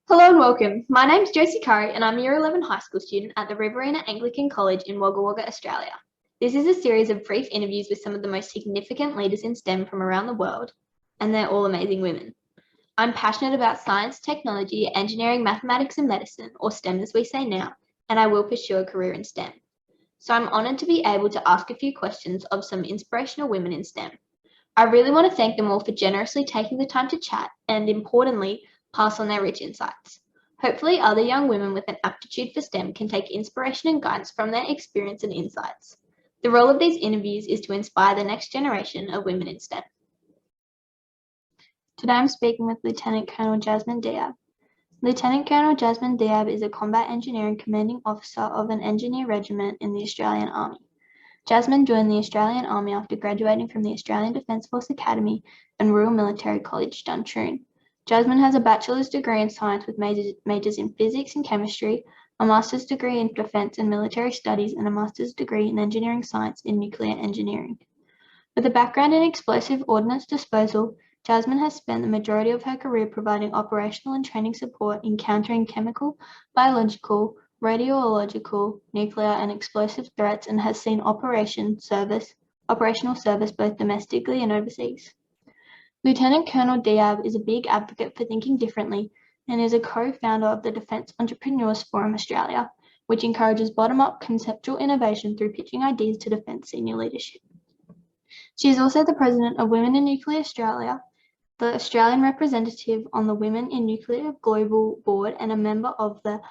Hello and welcome. My name's Josie Currie and I'm a Year 11 high school student at the Riverina Anglican College in Wagga Wagga, Australia. This is a series of brief interviews with some of the most significant leaders in STEM from around the world, and they're all amazing women. I'm passionate about science, technology, engineering, mathematics, and medicine, or STEM as we say now, and I will pursue a career in STEM. So I'm honoured to be able to ask a few questions of some inspirational women in STEM. I really want to thank them all for generously taking the time to chat and, importantly, pass on their rich insights. Hopefully, other young women with an aptitude for STEM can take inspiration and guidance from their experience and insights. The role of these interviews is to inspire the next generation of women in STEM. Today I'm speaking with Lieutenant Colonel Jasmin Diab. Lieutenant Colonel Jasmin Diab is a combat engineering commanding officer of an engineer regiment in the Australian Army. Jasmin joined the Australian Army after graduating from the Australian Defence Force Academy and Royal Military College, Duntroon. Jasmin has a Bachelors Degree in Science with majors in Physics and Chemistry, a Master's Degree in Defence and Military Studies, and a Master's Degree in Engineering Science in Nuclear Engineering. With a background in explosive ordnance disposal, Jasmin has spent the majority of her career providing operational and training support in countering chemical, biological, radiological, nuclear, and explosive threats and has seen operational service both domestically and overseas. Lieutenant Colonel Diab is a big advocate for thinking differently and is a co-founder of the Defence Entrepreneurs Forum Australia, which encourages bottom-up conceptual innovation through pitching ideas to defence senior leadership. She is also the president of Women in Nuclear Australia, the Australian representative on the Women in Nuclear Global Board, and a member of the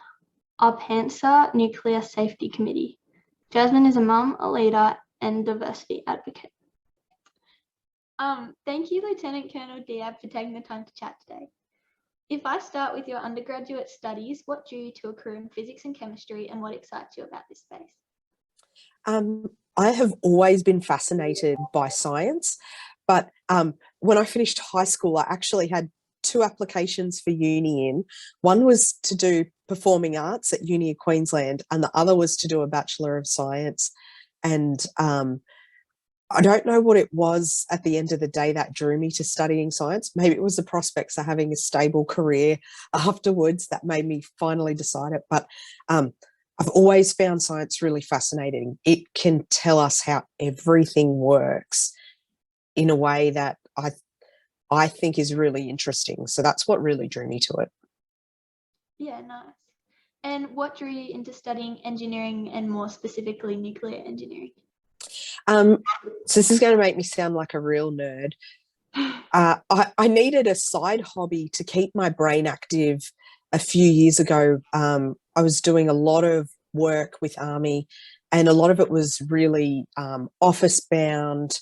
Arkansas Nuclear Safety Committee. Jasmin is a mum, a leader, and diversity advocate. Thank you, Lieutenant Colonel Diab, for taking the time to chat today. If I start with your undergraduate studies, what drew you to a career in physics and chemistry, and what excites you about this space? I have always been fascinated by science, but when I finished high school, I actually had two applications for uni in. One was to do performing arts at Uni of Queensland, and the other was to do a Bachelor of Science. And I don't know what it was at the end of the day that drew me to studying science. Maybe it was the prospects of having a stable career afterwards that made me finally decide it. But I've always found science really fascinating. It can tell us how everything works in a way that I think is really interesting. So that's what really drew me to it. Yeah, nice. And what drew you into studying engineering and more specifically nuclear engineering? So this is going to make me sound like a real nerd. I needed a side hobby to keep my brain active. A few years ago, I was doing a lot of work with Army, and a lot of it was really office bound,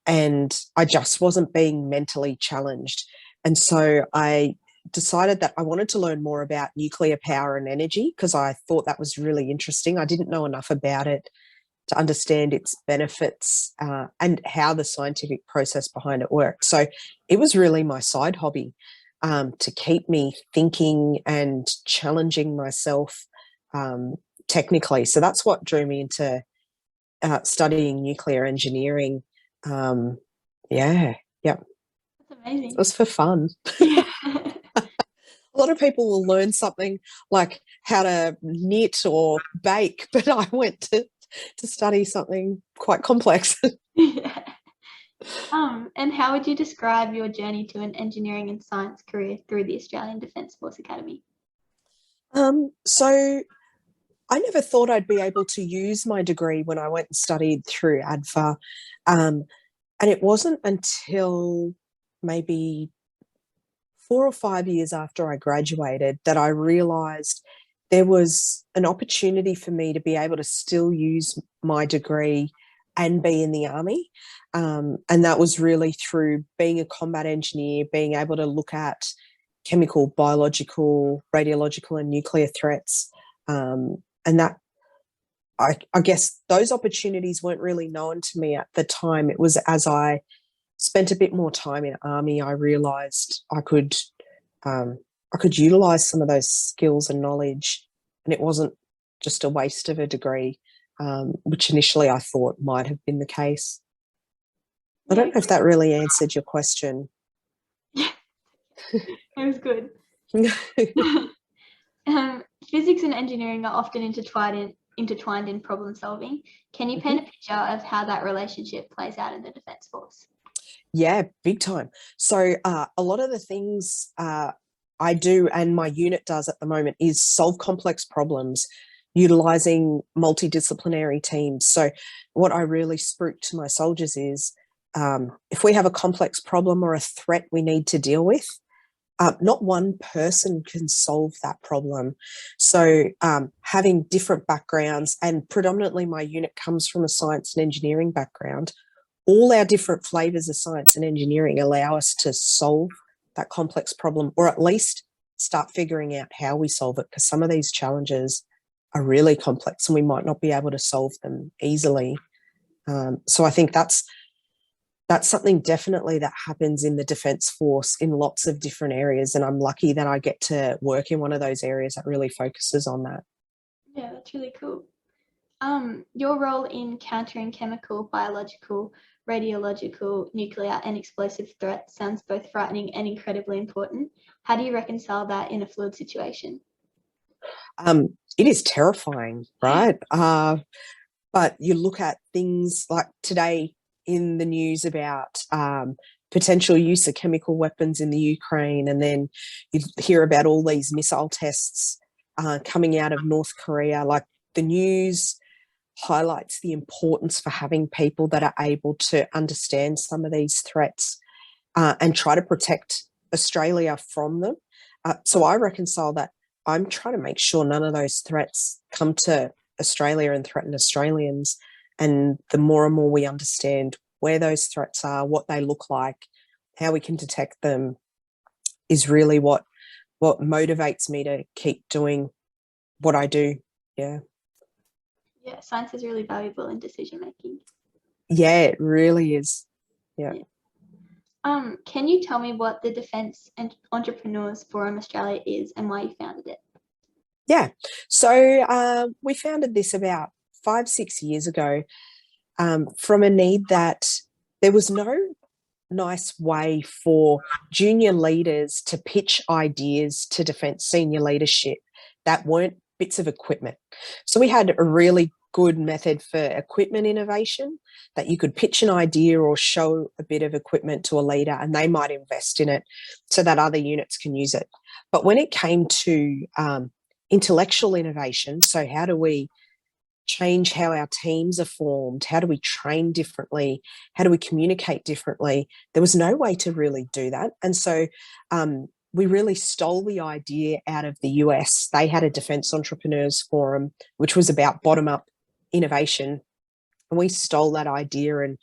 and I just wasn't being mentally challenged. And so I decided that I wanted to learn more about nuclear power and energy because I thought that was really interesting. I didn't know enough about it to understand its benefits and how the scientific process behind it works. So it was really my side hobby to keep me thinking and challenging myself technically. So that's what drew me into studying nuclear engineering. Yep. That's amazing. It was for fun. A lot of people will learn something like how to knit or bake, but I went to study something quite complex. Yeah. And how would you describe your journey to an engineering and science career through the Australian Defence Force Academy? So I never thought I'd be able to use my degree when I went and studied through ADFA. And it wasn't until maybe 4 or 5 years after I graduated that I realised there was an opportunity for me to be able to still use my degree and be in the Army. And that was really through being a combat engineer, being able to look at chemical, biological, radiological and nuclear threats. And that, I guess those opportunities weren't really known to me at the time. It was as I spent a bit more time in Army, I realised I could utilise some of those skills and knowledge, and it wasn't just a waste of a degree, which initially I thought might have been the case. I don't know if that really answered your question. Yeah, it was good. Physics and engineering are often intertwined in problem solving. Can you paint a picture of how that relationship plays out in the Defence Force? Yeah, big time. So a lot of the things I do and my unit does at the moment is solve complex problems utilizing multidisciplinary teams. So what I really spruik to my soldiers is if we have a complex problem or a threat we need to deal with, not one person can solve that problem. So having different backgrounds, and predominantly my unit comes from a science and engineering background, all our different flavors of science and engineering allow us to solve that complex problem, or at least start figuring out how we solve it, because some of these challenges are really complex and we might not be able to solve them easily. So I think that's something definitely that happens in the Defence Force in lots of different areas, and I'm lucky that I get to work in one of those areas that really focuses on that. Yeah, that's really cool. Your role in countering chemical, biological, radiological, nuclear, and explosive threats sounds both frightening and incredibly important. How do you reconcile that in a fluid situation? It is terrifying, right? But you look at things like today in the news about potential use of chemical weapons in the Ukraine, and then you hear about all these missile tests coming out of North Korea. Like, the news highlights the importance for having people that are able to understand some of these threats and try to protect Australia from them. So I reconcile that. I'm trying to make sure none of those threats come to Australia and threaten Australians. And the more and more we understand where those threats are, what they look like, how we can detect them, is really what motivates me to keep doing what I do. Yeah. Yeah, science is really valuable in decision making. Yeah, it really is. Yeah. Can you tell me what the Defence and Entrepreneurs Forum Australia is and why you founded it? Yeah. So we founded this about 5-6 years ago from a need that there was no nice way for junior leaders to pitch ideas to Defence senior leadership that weren't bits of equipment. So we had a really good method for equipment innovation, that you could pitch an idea or show a bit of equipment to a leader and they might invest in it so that other units can use it. But when it came to intellectual innovation, so how do we change how our teams are formed? How do we train differently? How do we communicate differently? There was no way to really do that. And so we really stole the idea out of the US. They had a Defence Entrepreneurs Forum, which was about bottom-up innovation. And we stole that idea and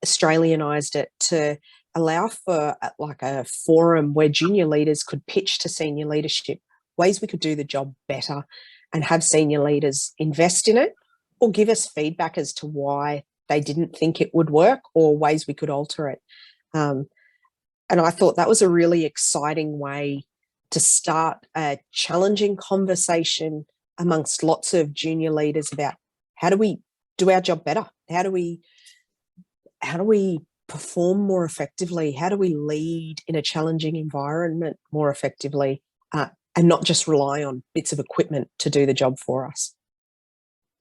Australianized it to allow for like a forum where junior leaders could pitch to senior leadership ways we could do the job better, and have senior leaders invest in it or give us feedback as to why they didn't think it would work or ways we could alter it. And I thought that was a really exciting way to start a challenging conversation amongst lots of junior leaders about how do we do our job better? How do we perform more effectively? How do we lead in a challenging environment more effectively, and not just rely on bits of equipment to do the job for us?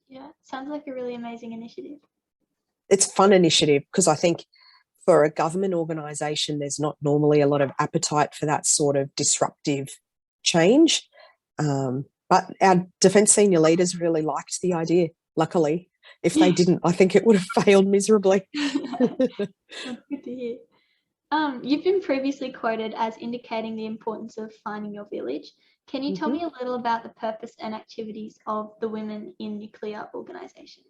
Yeah, sounds like a really amazing initiative. It's a fun initiative because I think for a government organisation, there's not normally a lot of appetite for that sort of disruptive change. But our Defence senior leaders really liked the idea, luckily. If they didn't, I think it would have failed miserably. That's good to hear. You've been previously quoted as indicating the importance of finding your village. Can you tell me a little about the purpose and activities of the Women in Nuclear organisation?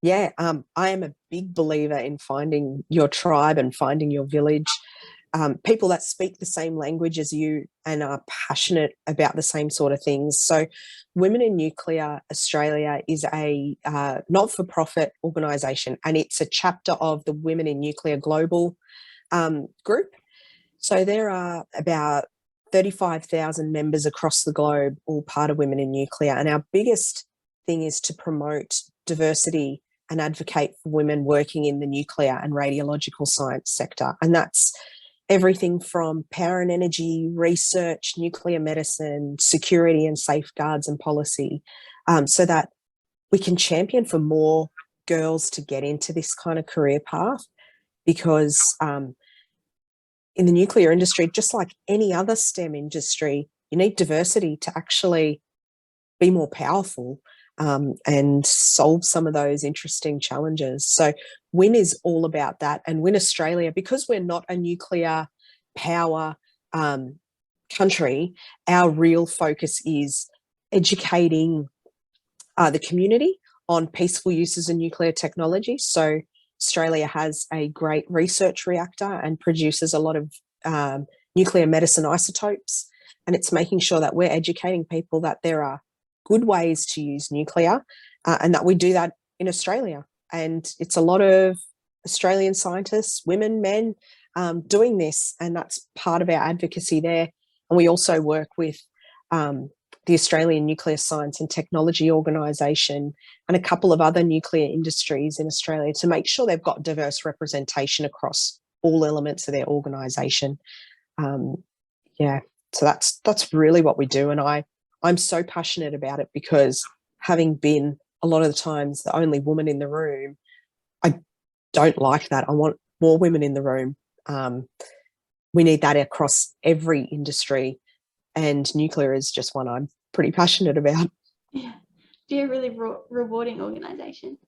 Yeah, I am a big believer in finding your tribe and finding your village. People that speak the same language as you and are passionate about the same sort of things. So Women in Nuclear Australia is a not-for-profit organisation, and it's a chapter of the Women in Nuclear Global group. So there are about 35,000 members across the globe, all part of Women in Nuclear. And our biggest thing is to promote diversity and advocate for women working in the nuclear and radiological science sector. And that's everything from power and energy, research, nuclear medicine, security and safeguards and policy, so that we can champion for more girls to get into this kind of career path. Because in the nuclear industry, just like any other STEM industry, you need diversity to actually be more powerful and solve some of those interesting challenges. So WIN is all about that. And WIN Australia, because we're not a nuclear power country, our real focus is educating the community on peaceful uses of nuclear technology. So Australia has a great research reactor and produces a lot of nuclear medicine isotopes. And it's making sure that we're educating people that there are good ways to use nuclear and that we do that in Australia. And it's a lot of Australian scientists, women, men, doing this. And that's part of our advocacy there. And we also work with the Australian Nuclear Science and Technology Organisation and a couple of other nuclear industries in Australia to make sure they've got diverse representation across all elements of their organisation. So that's really what we do. And I'm so passionate about it because having been a lot of the times the only woman in the room, I don't like that. I want more women in the room. We need that across every industry, and nuclear is just one I'm pretty passionate about. Yeah. Be a really rewarding organisation.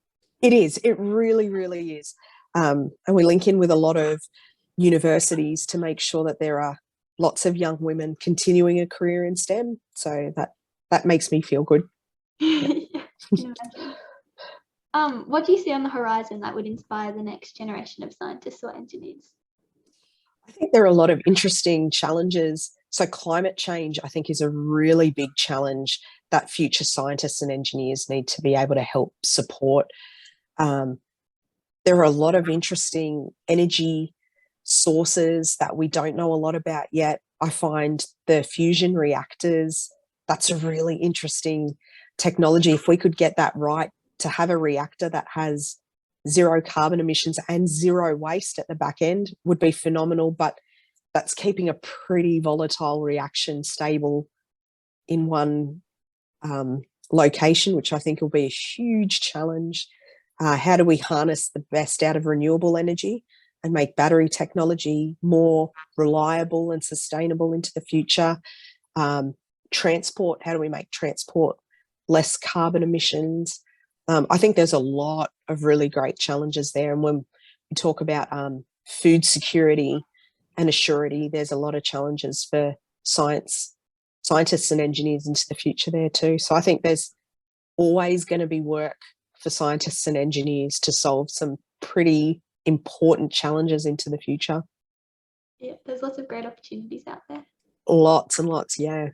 It is. It really, really is. And we link in with a lot of universities to make sure that there are lots of young women continuing a career in STEM. So that makes me feel good. Yeah. I can imagine. What do you see on the horizon that would inspire the next generation of scientists or engineers? I think there are a lot of interesting challenges. So climate change, I think, is a really big challenge that future scientists and engineers need to be able to help support. There are a lot of interesting energy sources that we don't know a lot about yet. I find the fusion reactors, that's a really interesting technology. If we could get that right, to have a reactor that has zero carbon emissions and zero waste at the back end would be phenomenal, but that's keeping a pretty volatile reaction stable in one location, which I think will be a huge challenge. How do we harness the best out of renewable energy and make battery technology more reliable and sustainable into the future? Transport, how do we make transport less carbon emissions? I think there's a lot of really great challenges there. And when we talk about food security and assurity, there's a lot of challenges for scientists and engineers into the future there too. So I think there's always going to be work for scientists and engineers to solve some pretty important challenges into the future. Yeah, there's lots of great opportunities out there. Lots and lots, yeah.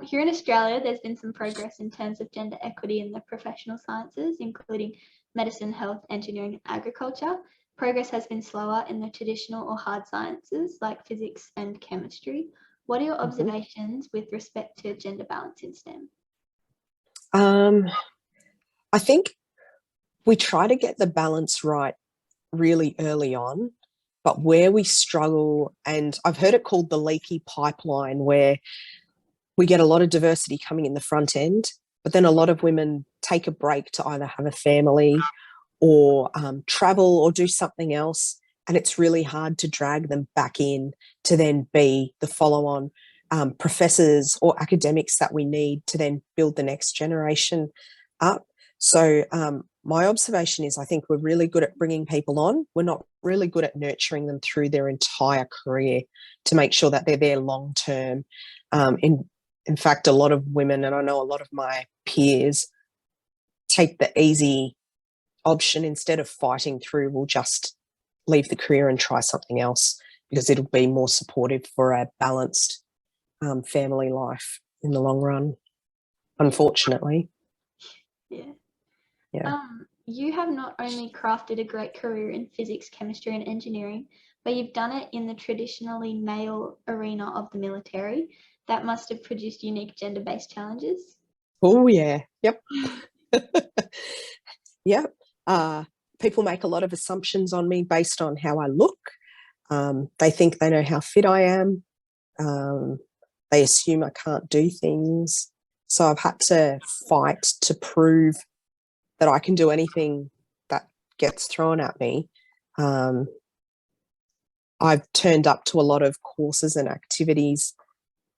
Here in Australia, there's been some progress in terms of gender equity in the professional sciences, including medicine, health, engineering, and agriculture. Progress has been slower in the traditional or hard sciences like physics and chemistry. What are your observations with respect to gender balance in STEM? I think we try to get the balance right really early on, but where we struggle, and I've heard it called the leaky pipeline, where we get a lot of diversity coming in the front end, but then a lot of women take a break to either have a family or travel or do something else, and it's really hard to drag them back in to then be the follow-on professors or academics that we need to then build the next generation up. So my observation is I think we're really good at bringing people on. We're not really good at nurturing them through their entire career to make sure that they're there long term. In fact, a lot of women, and I know a lot of my peers, take the easy option instead of fighting through. We'll just leave the career and try something else because it'll be more supportive for a balanced family life in the long run, unfortunately. Yeah. You have not only crafted a great career in physics, chemistry, and engineering, but you've done it in the traditionally male arena of the military. That must have produced unique gender-based challenges. Oh, yeah. Yep. Yep. People make a lot of assumptions on me based on how I look. They think they know how fit I am. They assume I can't do things. So I've had to fight to prove that I can do anything that gets thrown at me. I've turned up to a lot of courses and activities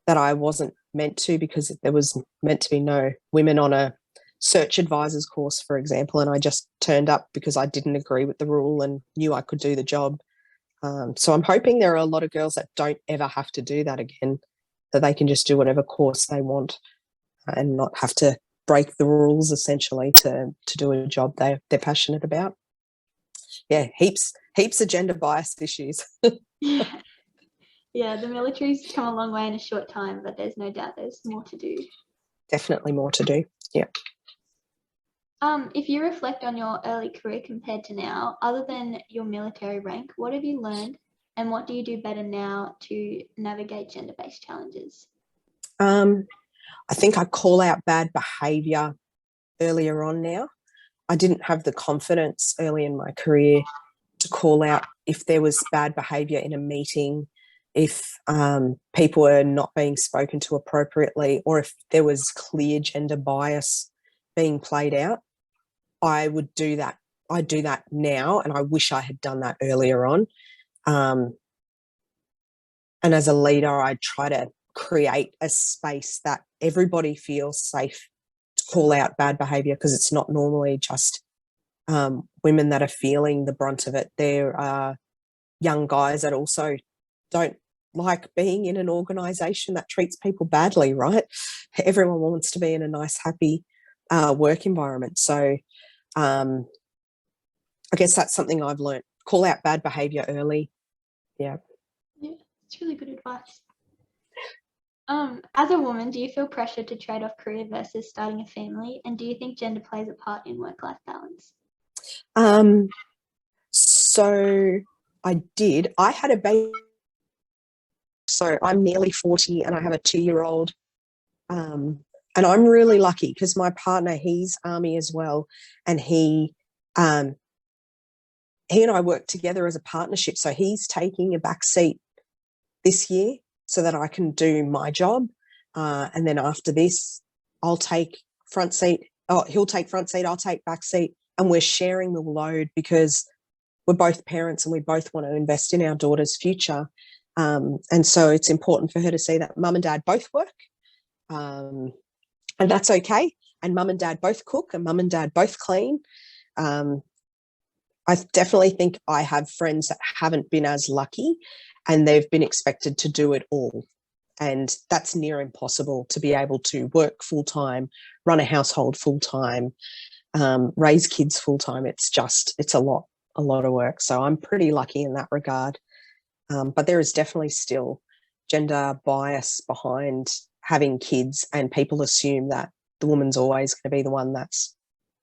that I wasn't meant to, because there was meant to be no women on a search advisors course, for example, and I just turned up because I didn't agree with the rule and knew I could do the job. So I'm hoping there are a lot of girls that don't ever have to do that again, that they can just do whatever course they want and not have to break the rules essentially to do a job they're passionate about. Yeah, heaps of gender bias issues. Yeah, the military's come a long way in a short time, but there's no doubt there's more to do. Definitely more to do. Yeah. If you reflect on your early career compared to now, other than your military rank, what have you learned and what do you do better now to navigate gender-based challenges? I think I call out bad behaviour earlier on now. I didn't have the confidence early in my career to call out if there was bad behaviour in a meeting, if people were not being spoken to appropriately, or if there was clear gender bias being played out. I would do that. I do that now, and I wish I had done that earlier on. And as a leader, I try to create a space that everybody feels safe to call out bad behaviour, because it's not normally just women that are feeling the brunt of it. There are young guys that also don't like being in an organisation that treats people badly, right? Everyone wants to be in a nice, happy work environment. So I guess that's something I've learned. Call out bad behaviour early. Yeah. Yeah, it's really good advice. As a woman, do you feel pressure to trade off career versus starting a family? And do you think gender plays a part in work-life balance? So I did. I had a baby. So I'm nearly 40 and I have a 2-year-old. And I'm really lucky because my partner, he's Army as well. And he and I work together as a partnership. So he's taking a back seat this year so that I can do my job. And then after this, I'll take front seat. Oh, he'll take front seat, I'll take back seat. And we're sharing the load because we're both parents and we both want to invest in our daughter's future. And so it's important for her to see that mum and dad both work. And that's okay. And mum and dad both cook and mum and dad both clean. I definitely think I have friends that haven't been as lucky and they've been expected to do it all. And that's near impossible to be able to work full-time, run a household full-time, raise kids full-time. It's a lot of work. So I'm pretty lucky in that regard. But there is definitely still gender bias behind having kids, and people assume that the woman's always going to be the one that's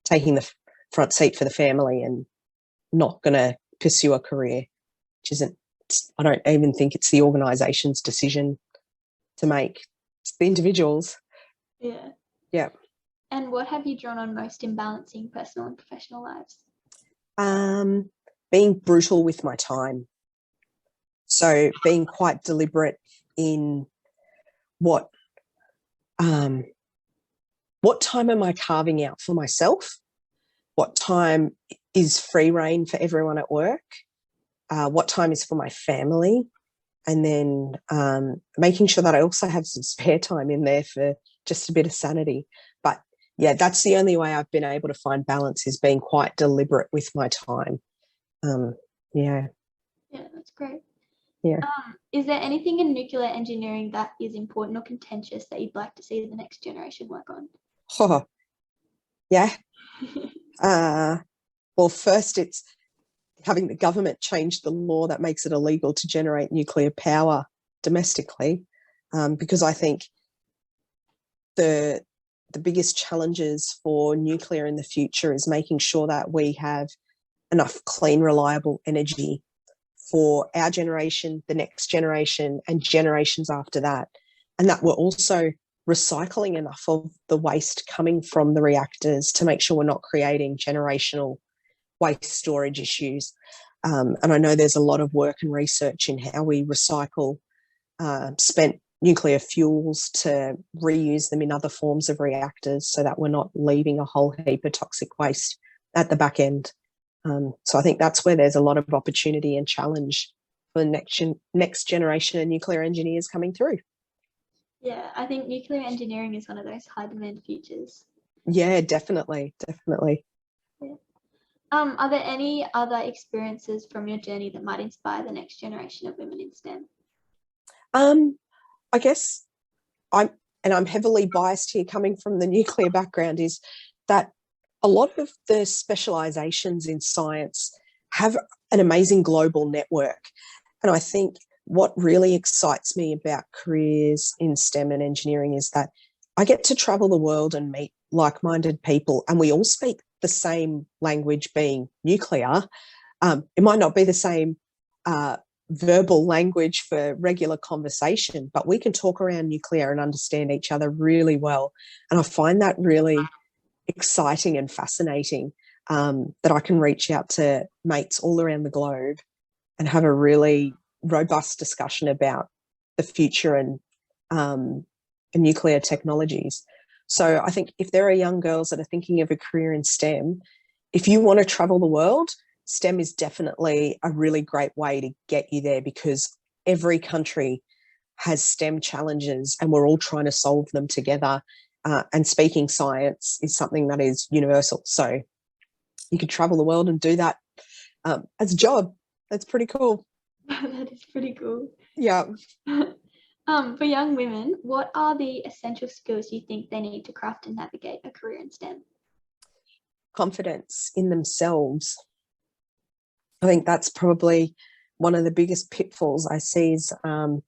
taking the front seat for the family and not going to pursue a career, which isn't, I don't even think it's the organisation's decision to make. It's the individuals. Yeah. Yeah. And what have you drawn on most in balancing personal and professional lives? Being brutal with my time. So being quite deliberate in what time am I carving out for myself? What time is free reign for everyone at work? What time is for my family? And then making sure that I also have some spare time in there for just a bit of sanity. But yeah, that's the only way I've been able to find balance, is being quite deliberate with my time. Yeah. Yeah, that's great. Yeah. Is there anything in nuclear engineering that is important or contentious that you'd like to see the next generation work on? Oh, yeah. Well, first it's having the government change the law that makes it illegal to generate nuclear power domestically, because I think the biggest challenges for nuclear in the future is making sure that we have enough clean, reliable energy for our generation, the next generation, and generations after that, and that we're also recycling enough of the waste coming from the reactors to make sure we're not creating generational waste storage issues. And I know there's a lot of work and research in how we recycle spent nuclear fuels to reuse them in other forms of reactors so that we're not leaving a whole heap of toxic waste at the back end. So I think that's where there's a lot of opportunity and challenge for the next generation of nuclear engineers coming through. Yeah, I think nuclear engineering is one of those high demand futures. Yeah, definitely. Yeah. Are there any other experiences from your journey that might inspire the next generation of women in STEM? I guess I'm heavily biased here coming from the nuclear background, is that a lot of the specializations in science have an amazing global network. And I think what really excites me about careers in STEM and engineering is that I get to travel the world and meet like-minded people, and we all speak the same language, being nuclear. It might not be the same verbal language for regular conversation, but we can talk around nuclear and understand each other really well. And I find that really exciting and fascinating, that I can reach out to mates all around the globe and have a really robust discussion about the future and nuclear technologies. So I think if there are young girls that are thinking of a career in STEM, if you want to travel the world, STEM is definitely a really great way to get you there, because every country has STEM challenges and we're all trying to solve them together. And speaking science is something that is universal. So you could travel the world and do that as a job. That's pretty cool. That is pretty cool. Yeah. For young women, what are the essential skills you think they need to craft and navigate a career in STEM? Confidence in themselves. I think that's probably one of the biggest pitfalls I see, is a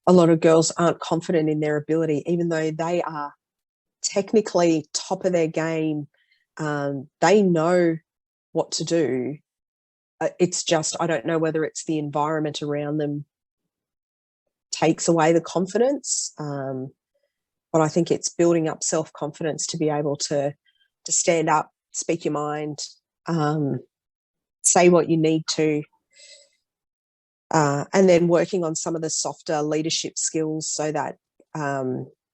lot of girls aren't confident in their ability, even though they are technically top of their game. They know what to do. It's just, I don't know whether it's the environment around them takes away the confidence. But I think it's building up self-confidence to be able to stand up, speak your mind, say what you need to, and then working on some of the softer leadership skills so that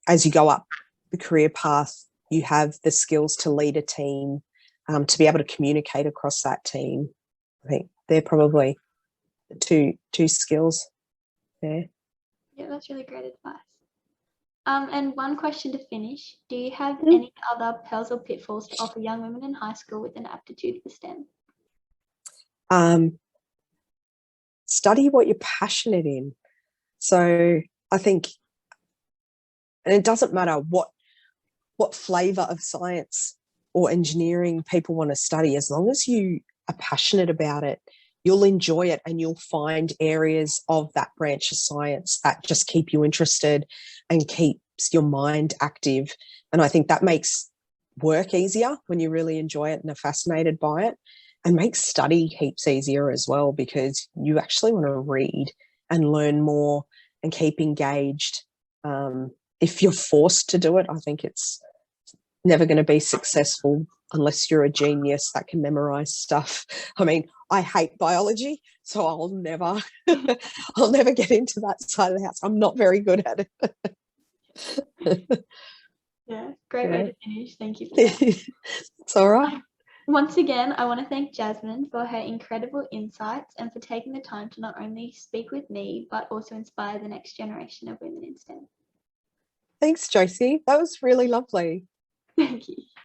as you go up the career path, you have the skills to lead a team, to be able to communicate across that team. I think they're probably the two skills there. Yeah, that's really great advice. And one question to finish, do you have any other pearls or pitfalls to offer young women in high school with an aptitude for STEM? Study what you're passionate in. So I think, and it doesn't matter what flavour of science or engineering people want to study, as long as you are passionate about it, you'll enjoy it and you'll find areas of that branch of science that just keep you interested and keeps your mind active. And I think that makes work easier when you really enjoy it and are fascinated by it, and makes study heaps easier as well, because you actually want to read and learn more and keep engaged. If you're forced to do it, I think it's never going to be successful unless you're a genius that can memorize stuff. I mean, I hate biology, so I'll never get into that side of the house. I'm not very good at it. Yeah, great way to finish. Thank you for that. It's all right. Once again, I want to thank Jasmin for her incredible insights and for taking the time to not only speak with me, but also inspire the next generation of women in STEM. Thanks, Josie. That was really lovely. Thank you.